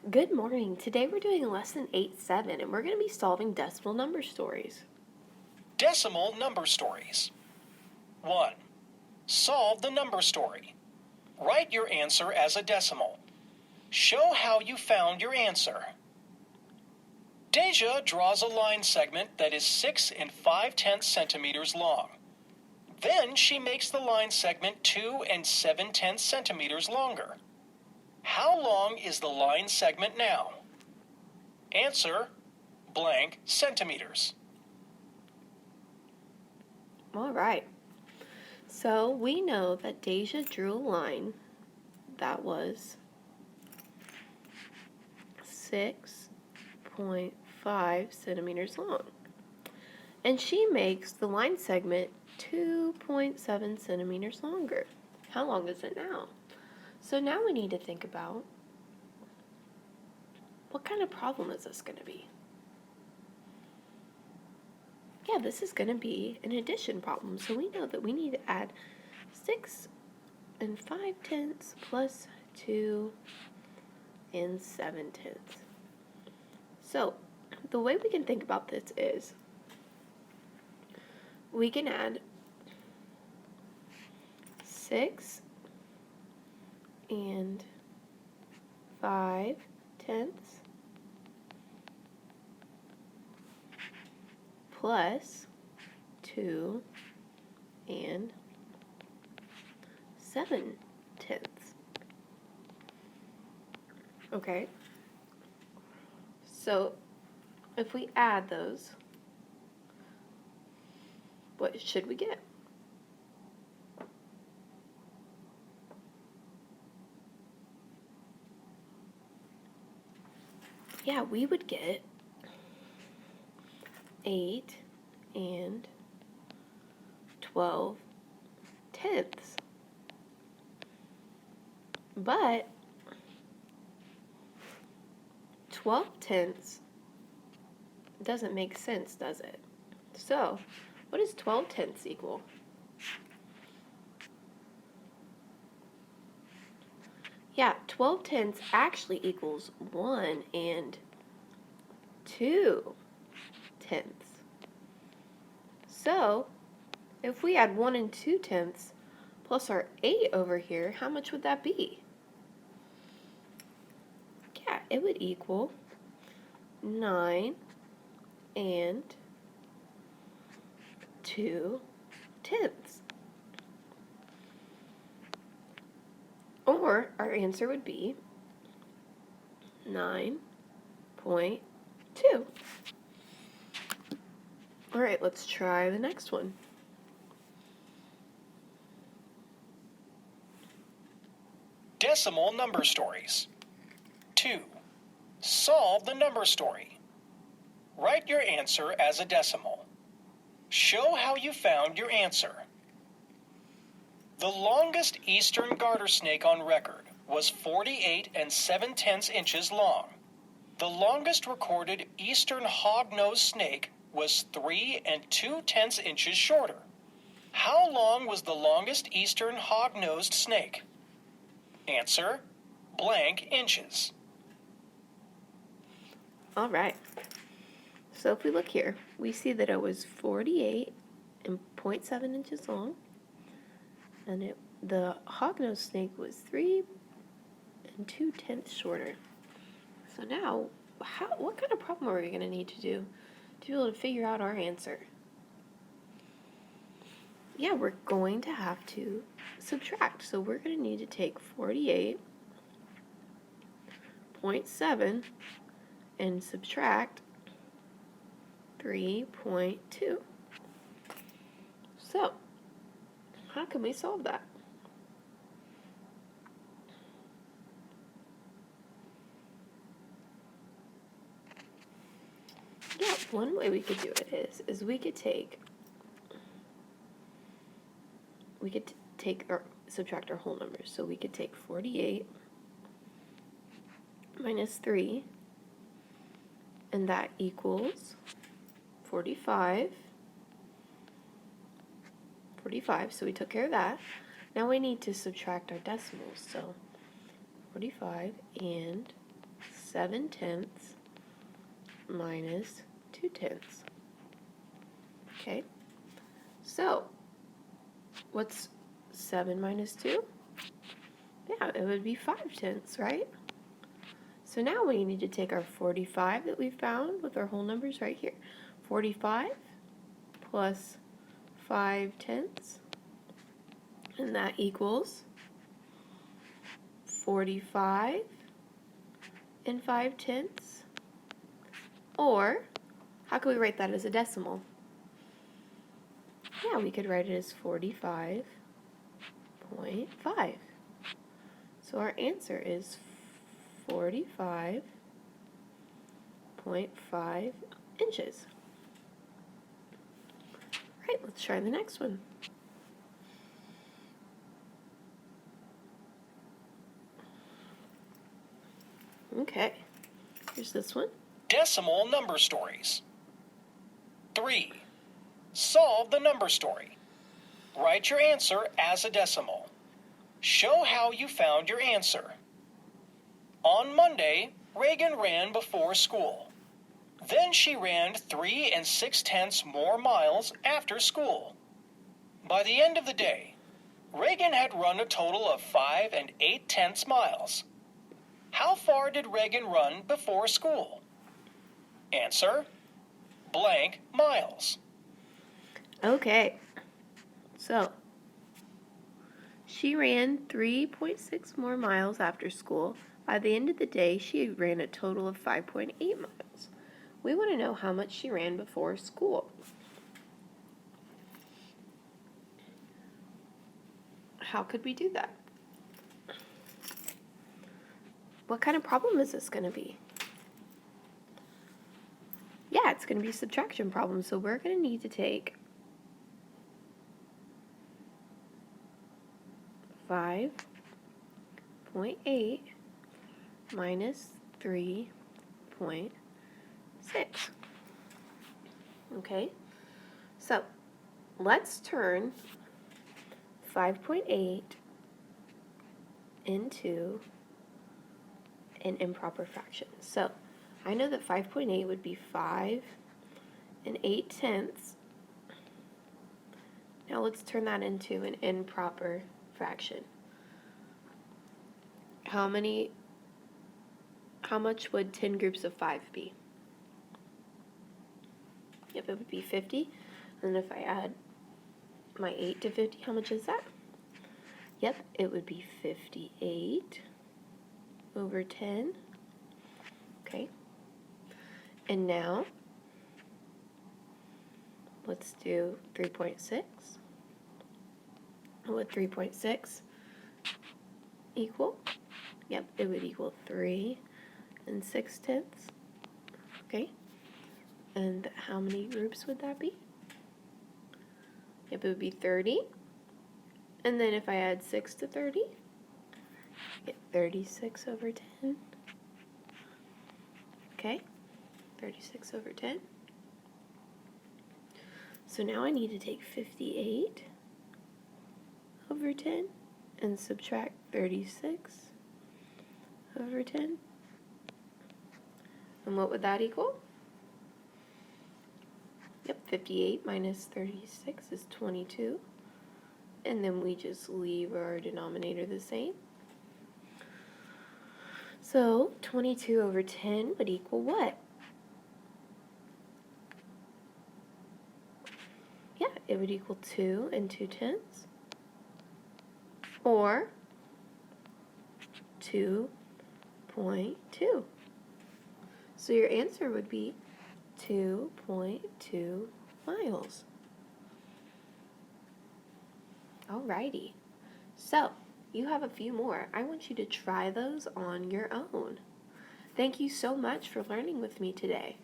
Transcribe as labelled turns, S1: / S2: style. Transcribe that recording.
S1: Good morning. Today we're doing lesson 8-7 and we're going to be solving decimal number stories.
S2: Decimal number stories. 1. Solve the number story. Write your answer as a decimal. Show how you found your answer. Deja draws a line segment that is 6 5/10 centimeters long. Then she makes the line segment 2 7/10 centimeters longer. How long is the line segment now? Answer, blank centimeters.
S1: All right. So we know that Deja drew a line that was 6.5 centimeters long. And she makes the line segment 2.7 centimeters longer. How long is it now? So now we need to think about what kind of problem is this going to be? Yeah, this is going to be an addition problem. So we know that we need to add 6 5/10 plus 2 7/10. So the way we can think about this is we can add 6 5/10 plus 2 7/10. Okay, so if we add those, what should we get? Yeah, we would get 8 12/10. But 12/10 doesn't make sense, does it? So, what does 12/10 equal? Yeah, 12/10 actually equals 1 2/10. So, if we add 1 2/10 plus our 8 over here, how much would that be? Yeah, it would equal 9 2/10. Or our answer would be 9.2. All right, let's try the next one.
S2: Decimal number stories. 2. Solve the number story. Write your answer as a decimal. Show how you found your answer. The longest eastern garter snake on record was 48 7/10 inches long. The longest recorded eastern hog-nosed snake was 3 2/10 inches shorter. How long was the longest eastern hog-nosed snake? Answer, blank inches.
S1: All right. So if we look here, we see that it was 48 and 0.7 inches long, and the hognose snake was 3 2/10 shorter. So now, what kind of problem are we going to need to do to be able to figure out our answer? Yeah, we're going to have to subtract. So we're going to need to take 48.7 and subtract 3.2. So, how can we solve that? Yeah, one way we could do it is we could take or subtract our whole numbers. So we could take 48 minus 3, and that equals 45. So we took care of that. Now we need to subtract our decimals. So 45 and 7/10 minus 2/10. Okay, so what's 7 minus 2? Yeah, it would be 5/10, right? So now we need to take our 45 that we found with our whole numbers right here. 45 plus 5/10, and that equals 45 and 5/10. Or, how could we write that as a decimal? Yeah, we could write it as 45.5. So our answer is 45.5 inches. All right, let's try the next one. Okay, here's this one.
S2: Decimal number stories. 3. Solve the number story. Write your answer as a decimal. Show how you found your answer. On Monday, Reagan ran before school. Then she ran 3 6/10 more miles after school. By the end of the day, Reagan had run a total of 5 8/10 miles. How far did Reagan run before school? Answer: blank miles.
S1: Okay, so she ran 3.6 more miles after school. By the end of the day, she ran a total of 5.8 miles. We want to know how much she ran before school. How could we do that? What kind of problem is this going to be? Yeah, it's going to be a subtraction problem, so we're going to need to take 5.8 minus 3.6. Okay, so let's turn 5.8 into an improper fraction. So I know that 5.8 would be 5 8/10. Now let's turn that into an improper fraction. How much would 10 groups of 5 be? Yep, it would be 50. And then if I add my 8 to 50, how much is that? Yep, it would be 58 over 10. Okay. And now, let's do 3.6. What would 3.6 equal? Yep, it would equal 3 6/10. Okay. And how many groups would that be? Yep, it would be 30. And then if I add 6 to 30, I get 36 over 10. Okay, 36 over 10. So now I need to take 58 over 10 and subtract 36 over 10. And what would that equal? Yep, 58 minus 36 is 22. And then we just leave our denominator the same. So 22 over 10 would equal what? Yeah, it would equal 2 2/10. Or 2.2. So your answer would be 2.2 miles. Alrighty. So, you have a few more. I want you to try those on your own. Thank you so much for learning with me today.